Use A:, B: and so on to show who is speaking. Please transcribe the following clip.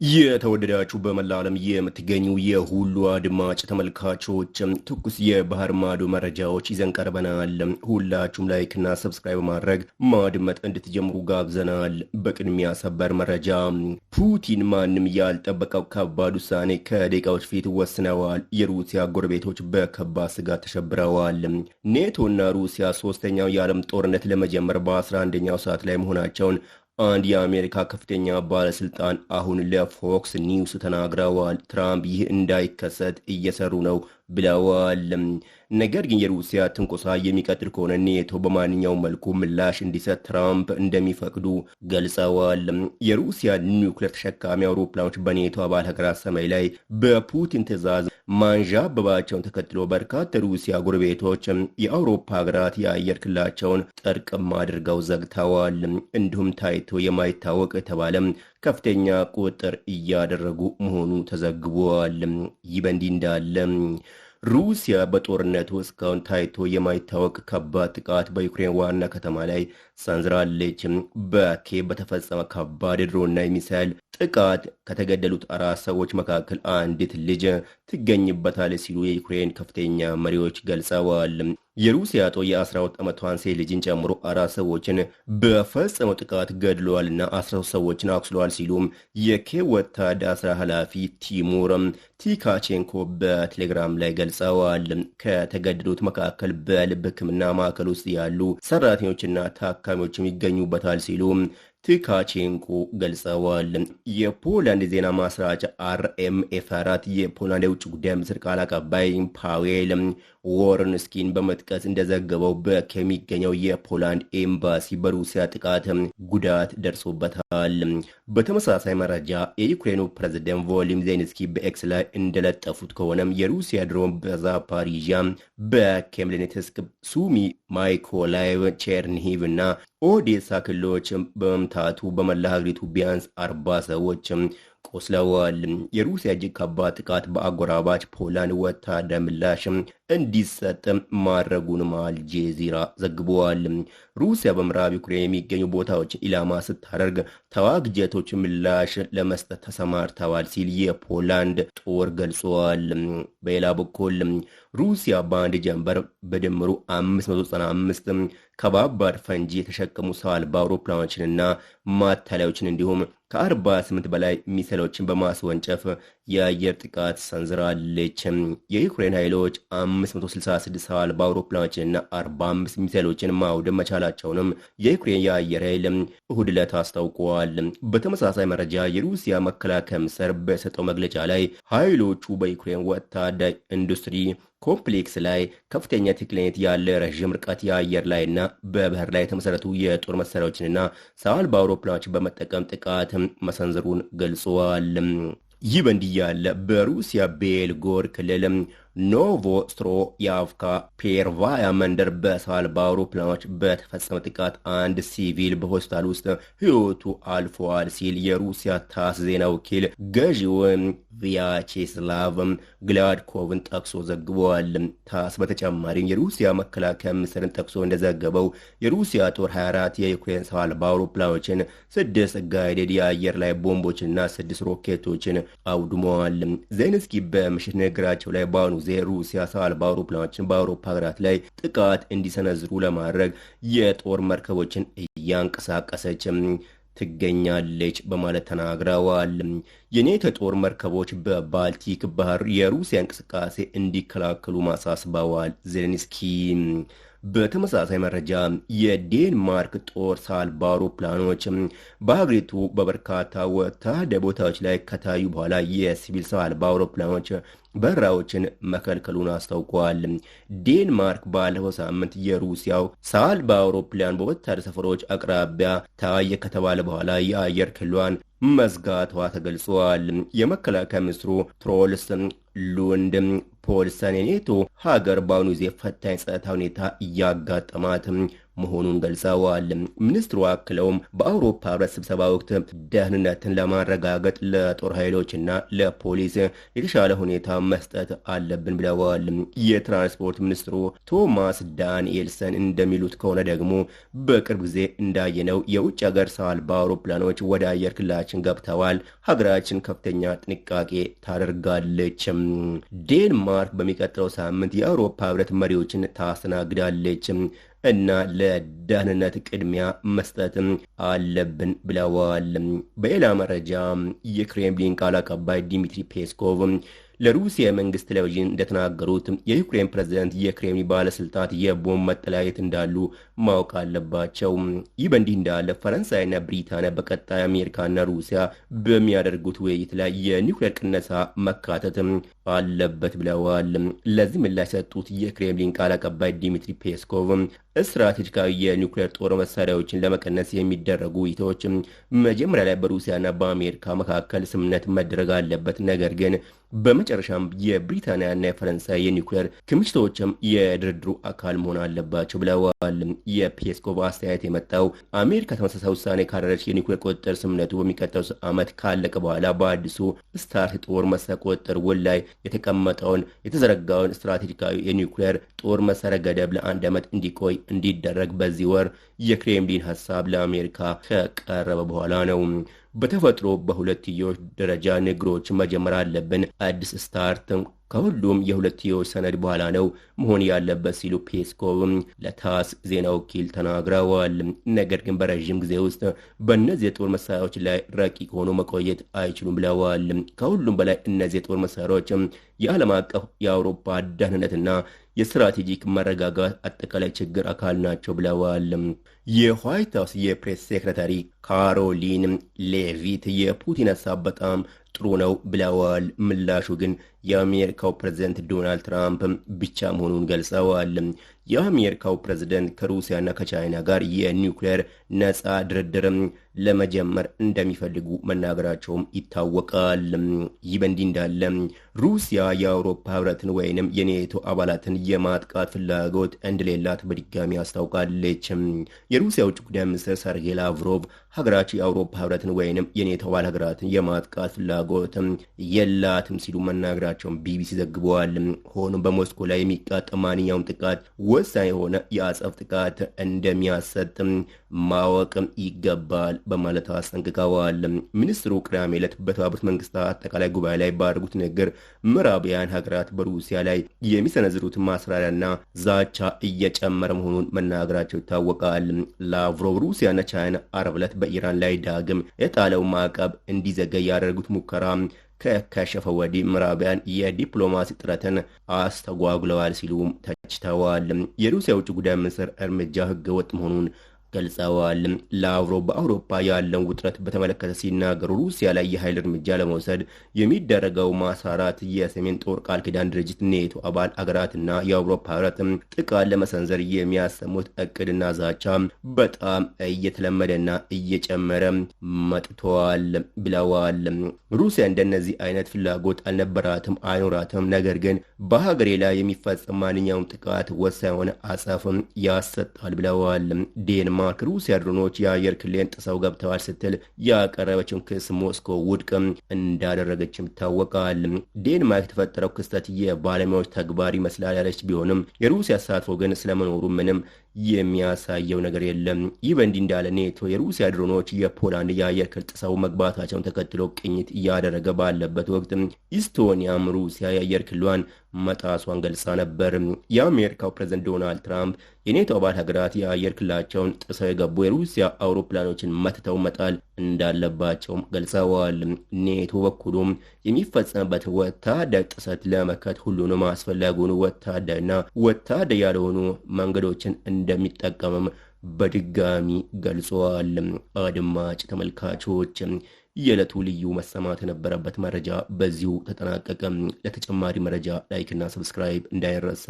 A: የተወደዳችሁ በመላ ዓለም የምትገኙ የሁሉ አድማጭ ተመልካቾች ትኩስ የባህር ማዶ መረጃዎች ይዘን ቀርበናል። ሁላችሁም ላይክና ሰብስክራይብ በማድረግ ማድመጥ እንድትጀምሩ ጋብዘናል። በቅድሚያ ሰበር መረጃ፣ ፑቲን ማንም ያልጠበቀው ከባድ ውሳኔ ከደቂቃዎች ፊት ወስነዋል። የሩሲያ ጎረቤቶች በከባድ ስጋት ተሸብረዋል። ኔቶና ሩሲያ ሶስተኛው የዓለም ጦርነት ለመጀመር በ11ኛው ሰዓት ላይ መሆናቸውን አንድ የአሜሪካ ከፍተኛ ባለስልጣን አሁን ለፎክስ ኒውስ ተናግረዋል። ትራምፕ ይህ እንዳይከሰት እየሰሩ ነው ብለዋል። ነገር ግን የሩሲያ ትንኮሳ የሚቀጥል ከሆነ ኔቶ በማንኛውም መልኩ ምላሽ እንዲሰጥ ትራምፕ እንደሚፈቅዱ ገልጸዋል። የሩሲያ ኒውክሌር ተሸካሚ አውሮፕላኖች በኔቶ አባል ሀገራት ሰማይ ላይ በፑቲን ትዕዛዝ ማንዣበባቸውን ተከትሎ በርካታ ሩሲያ ጎረቤቶች የአውሮፓ ሀገራት የአየር ክልላቸውን ጥርቅም አድርገው ዘግተዋል። እንዲሁም ታይቶ የማይታወቅ የተባለ ከፍተኛ ቁጥጥር እያደረጉ መሆኑ ተዘግቧል። ይህ በእንዲህ እንዳለ ሩሲያ በጦርነቱ እስካሁን ታይቶ የማይታወቅ ከባድ ጥቃት በዩክሬን ዋና ከተማ ላይ ሰንዝራለች። በኬቭ በተፈጸመ ከባድ ድሮንና የሚሳይል ጥቃት ከተገደሉት 4 ሰዎች መካከል አንዲት ልጅ ትገኝበታለች ሲሉ የዩክሬን ከፍተኛ መሪዎች ገልጸዋል። የሩሲያ ጦር የ12 ዓመቷን ሴት ልጅን ጨምሮ 4 ሰዎችን በፈጸመው ጥቃት ገድለዋልና 13 ሰዎችን አቁስለዋል ሲሉም የኬቭ ወታደር ስራ ኃላፊ ቲሙር ቲካቼንኮ በቴሌግራም ላይ ገልጸዋል። ከተገደሉት መካከል በልብ ሕክምና ማዕከል ውስጥ ያሉ ሰራተኞችና ታካሚዎችም ይገኙበታል ሲሉ ቲካቼንኮ ገልጸዋል። የፖላንድ ዜና ማሰራጫ አርኤምኤፍ 4 የፖላንድ የውጭ ጉዳይ ሚኒስትር ቃል አቀባይ ፓዌል ዎርንስኪን በመጥቀስ እንደዘገበው በከሚገኘው የፖላንድ ኤምባሲ በሩሲያ ጥቃት ጉዳት ደርሶበታል። በተመሳሳይ መረጃ የዩክሬኑ ፕሬዝዳንት ቮሎዲሚር ዜሌንስኪ በኤክስ ላይ እንደለጠፉት ከሆነም የሩሲያ ድሮን በዛፓሪዣ፣ በኬምሌኔትስክ፣ ሱሚ፣ ማይኮላይቭ፣ ቼርኒሂቭ እና ኦዴሳ ክልሎች በመምታቱ በመላ ሀገሪቱ ቢያንስ 40 ሰዎች ቆስለዋል። የሩሲያ እጅግ ከባድ ጥቃት በአጎራባች ፖላንድ ወታደራዊ ምላሽ እንዲሰጥ ማድረጉንም አልጄዚራ ዘግቧል። ሩሲያ በምዕራብ ዩክሬን የሚገኙ ቦታዎችን ኢላማ ስታደርግ ተዋጊ ጀቶች ምላሽ ለመስጠት ተሰማርተዋል ሲል የፖላንድ ጦር ገልጿል። በሌላ በኩል ሩሲያ በአንድ ጀንበር በድምሩ 595 ከባባድ ፈንጂ የተሸከሙ ሰው አልባ አውሮፕላኖችንና ማታለያዎችን እንዲሁም ከ48 በላይ ሚሳይሎችን በማስወንጨፍ የአየር ጥቃት ሰንዝራለች። የዩክሬን ኃይሎች 566 ሰው አልባ አውሮፕላኖችንና 45 ሚሳይሎችን ማውደም መቻላቸውንም የዩክሬን የአየር ኃይል እሁድ ዕለት አስታውቀዋል። በተመሳሳይ መረጃ የሩሲያ መከላከያ ሚኒስቴር በሰጠው መግለጫ ላይ ኃይሎቹ በዩክሬን ወታደራዊ ኢንዱስትሪ ኮምፕሌክስ ላይ ከፍተኛ ቴክኖሎጂ ያለ ረዥም ርቀት የአየር ላይና በባህር ላይ የተመሰረቱ የጦር መሳሪያዎችንና ሰው አልባ አውሮፕላኖችን በመጠቀም ጥቃት መሰንዘሩን ገልጸዋል። ይህ በእንዲህ ያለ በሩሲያ ቤልጎር ክልል ኖቮስትሮያቭካ ፔርቫያ መንደር በሰው አልባ አውሮፕላኖች በተፈጸመ ጥቃት አንድ ሲቪል በሆስፒታል ውስጥ ሕይወቱ አልፏል ሲል የሩሲያ ታስ ዜና ወኪል ገዢው ቪያቼስላቭ ግላድኮቭን ጠቅሶ ዘግቧል። ታስ በተጨማሪም የሩሲያ መከላከያ ሚኒስቴርን ጠቅሶ እንደዘገበው የሩሲያ ጦር 24 የዩክሬን ሰው አልባ አውሮፕላኖችን፣ 6 ጋይዴድ የአየር ላይ ቦምቦችንና 6 ሮኬቶችን አውድመዋል። ዜሌንስኪ በምሽት ንግግራቸው ላይ በአሁኑ ጊዜ ሩሲያ ሰው አልባ አውሮፕላኖችን በአውሮፓ ሀገራት ላይ ጥቃት እንዲሰነዝሩ ለማድረግ የጦር መርከቦችን እያንቀሳቀሰች ትገኛለች በማለት ተናግረዋል። የኔቶ ጦር መርከቦች በባልቲክ ባህር የሩሲያ እንቅስቃሴ እንዲከላከሉ ማሳስበዋል ዜሌንስኪ። በተመሳሳይ መረጃ የዴንማርክ ጦር ሰው አልባ አውሮፕላኖች በሀገሪቱ በበርካታ ወታደራዊ ቦታዎች ላይ ከታዩ በኋላ የሲቪል ሰው አልባ አውሮፕላኖች በረራዎችን መከልከሉን አስታውቋል። ዴንማርክ ባለፈው ሳምንት የሩሲያው ሰው አልባ አውሮፕላን በወታደራዊ ሰፈሮች አቅራቢያ ታየ ከተባለ በኋላ የአየር ክልሏን መዝጋቷ ተገልጿል። የመከላከያ ሚኒስትሩ ትሮልስ ሉንድ ፖልሰን የኔቶ ሀገር በአሁኑ ጊዜ ፈታኝ ጸጥታ ሁኔታ እያጋጠማት መሆኑን ገልጸዋል። ሚኒስትሩ አክለውም በአውሮፓ ህብረት ስብሰባ ወቅት ደህንነትን ለማረጋገጥ ለጦር ኃይሎችና ለፖሊስ የተሻለ ሁኔታ መስጠት አለብን ብለዋል። የትራንስፖርት ሚኒስትሩ ቶማስ ዳንኤልሰን እንደሚሉት ከሆነ ደግሞ በቅርብ ጊዜ እንዳየነው የውጭ ሀገር ሰው አልባ አውሮፕላኖች ወደ አየር ክልላችን ገብተዋል። ሀገራችን ከፍተኛ ጥንቃቄ ታደርጋለች። ዴንማርክ በሚቀጥለው ሳምንት የአውሮፓ ህብረት መሪዎችን ታስተናግዳለች እና ለደህንነት ቅድሚያ መስጠት አለብን ብለዋል። በሌላ መረጃ የክሬምሊን ቃል አቀባይ ዲሚትሪ ፔስኮቭ ለሩሲያ የመንግስት ቴሌቪዥን እንደተናገሩት የዩክሬን ፕሬዝዳንት የክሬምሊን ባለስልጣናት የቦምብ መጠለያየት እንዳሉ ማወቅ አለባቸው። ይህ በእንዲህ እንዳለ ፈረንሳይና ብሪታንያ በቀጣይ አሜሪካና ሩሲያ በሚያደርጉት ውይይት ላይ የኒውክሌር ቅነሳ መካተት አለበት ብለዋል። ለዚህ ምላሽ የሰጡት የክሬምሊን ቃል አቀባይ ዲሚትሪ ፔስኮቭ ስትራቴጂካዊ የኒውክሌር ጦር መሳሪያዎችን ለመቀነስ የሚደረጉ ውይይቶች መጀመሪያ ላይ በሩሲያና በአሜሪካ መካከል ስምምነት መደረግ አለበት፣ ነገር ግን በመጨረሻም የብሪታንያና የፈረንሳይ የኒውክሌር ክምችቶችም የድርድሩ አካል መሆን አለባቸው ብለዋል። የፔስኮቭ አስተያየት የመጣው አሜሪካ ተመሳሳይ ውሳኔ ካደረገች የኒውክሌር ቁጥጥር ስምምነቱ በሚቀጥለው ዓመት ካለቀ በኋላ በአዲሱ ስታርት ጦር መሳሪያ ቁጥጥር ውል ላይ የተቀመጠውን የተዘረጋውን ስትራቴጂካዊ የኒውክሌር ጦር መሳሪያ ገደብ ለአንድ ዓመት እንዲቆይ እንዲደረግ በዚህ ወር የክሬምሊን ሀሳብ ለአሜሪካ ከቀረበ በኋላ ነው። በተፈጥሮ በሁለትዮሽ ደረጃ ንግግሮች መጀመር አለብን። አዲስ ስታርት ከሁሉም የሁለትዮሽ ሰነድ በኋላ ነው መሆን ያለበት ሲሉ ፔስኮቭ ለታስ ዜና ወኪል ተናግረዋል። ነገር ግን በረዥም ጊዜ ውስጥ በእነዚህ የጦር መሳሪያዎች ላይ ረቂቅ ሆኖ መቆየት አይችሉም ብለዋል። ከሁሉም በላይ እነዚህ የጦር መሳሪያዎች የዓለም አቀፍ የአውሮፓ ደህንነትና የስትራቴጂክ መረጋጋት አጠቃላይ ችግር አካል ናቸው ብለዋል። የዋይት ሀውስ የፕሬስ ሴክሬታሪ ካሮሊን ሌቪት የፑቲን ሀሳብ በጣም ጥሩ ነው ብለዋል። ምላሹ ግን የአሜሪካው ፕሬዝደንት ዶናልድ ትራምፕ ብቻ መሆኑን ገልጸዋል። የአሜሪካው ፕሬዝደንት ከሩሲያና ከቻይና ጋር የኒውክሌር ነፃ ድርድር ለመጀመር እንደሚፈልጉ መናገራቸውም ይታወቃል። ይህ በእንዲህ እንዳለ ሩሲያ የአውሮፓ ህብረትን ወይንም የኔቶ አባላትን የማጥቃት ፍላጎት እንደሌላት በድጋሚ አስታውቃለች። የሩሲያ ውጭ ጉዳይ ሚኒስትር ሰርጌይ ላቭሮቭ ሀገራቸው የአውሮፓ ህብረትን ወይንም የኔቶ አባል ሀገራትን የማጥቃት ፍላጎት የላትም ሲሉ መናገራቸውን ቢቢሲ ዘግበዋል። ሆኖም በሞስኮ ላይ የሚቃጣ ማንኛውም ጥቃት ወሳኝ የሆነ የአጸፋ ጥቃት እንደሚያሰጥ ማወቅ ይገባል በማለት አስጠንቅቀዋል። ሚኒስትሩ ቅዳሜ ዕለት በተባበሩት መንግስታት አጠቃላይ ጉባኤ ላይ ባደረጉት ንግግር ምዕራባውያን ሀገራት በሩሲያ ላይ የሚሰነዝሩት ማስፈራሪያና ዛቻ እየጨመረ መሆኑን መናገራቸው ይታወቃል። ላቭሮቭ ሩሲያና ቻይና ዓርብ ዕለት በኢራን ላይ ዳግም የጣለው ማዕቀብ እንዲዘገይ ያደረጉት ሙከራ ከከሸፈ ወዲህ ምዕራባውያን የዲፕሎማሲ ጥረትን አስተጓጉለዋል ሲሉም ተችተዋል። የሩሲያ ውጭ ጉዳይ ሚኒስትር እርምጃ ህገወጥ መሆኑን ገልጸዋል። ላቭሮቭ በአውሮፓ ያለውን ውጥረት በተመለከተ ሲናገሩ ሩሲያ ላይ የኃይል እርምጃ ለመውሰድ የሚደረገው ማሳራት የሰሜን ጦር ቃል ኪዳን ድርጅት ኔቶ አባል አገራትና የአውሮፓ ህብረት ጥቃት ለመሰንዘር የሚያሰሙት እቅድና ዛቻ በጣም እየተለመደና እየጨመረ መጥቷል ብለዋል። ሩሲያ እንደነዚህ አይነት ፍላጎት አልነበራትም፣ አይኖራትም። ነገር ግን በሀገሬ ላይ የሚፈጸም ማንኛውም ጥቃት ወሳኝ የሆነ አጸፋም ያሰጣል ብለዋል። ዴንማርክ ሩሲያ ድሮኖች የአየር ክልሌን ጥሰው ገብተዋል ስትል ያቀረበችውን ክስ ሞስኮ ውድቅ እንዳደረገችም ይታወቃል። ዴንማርክ የተፈጠረው ክስተት የባለሙያዎች ተግባር ይመስላል ያለች ቢሆንም የሩሲያ ተሳትፎ ግን ስለመኖሩ ምንም የሚያሳየው ነገር የለም። ይህ በእንዲህ እንዳለ ኔቶ የሩሲያ ድሮኖች የፖላንድ የአየር ክልል ጥሰው መግባታቸውን ተከትሎ ቅኝት እያደረገ ባለበት ወቅት ኢስቶኒያም ሩሲያ የአየር ክልሏን መጣሷን ገልጻ ነበር። የአሜሪካው ፕሬዝዳንት ዶናልድ ትራምፕ የኔቶ አባል ሀገራት የአየር ክልላቸውን ጥሰው የገቡ የሩሲያ አውሮፕላኖችን መትተው መጣል እንዳለባቸውም ገልጸዋል። ኔቶ በኩሉም የሚፈጸምበት ወታደር ጥሰት ለመከት ሁሉንም አስፈላጊውን ወታደርና ወታደር ያልሆኑ መንገዶችን እንደሚጠቀምም በድጋሚ ገልጸዋል። አድማጭ ተመልካቾች የዕለቱ ልዩ መሰማት የነበረበት መረጃ በዚሁ ተጠናቀቀ። ለተጨማሪ መረጃ ላይክና ሰብስክራይብ እንዳይረሳ።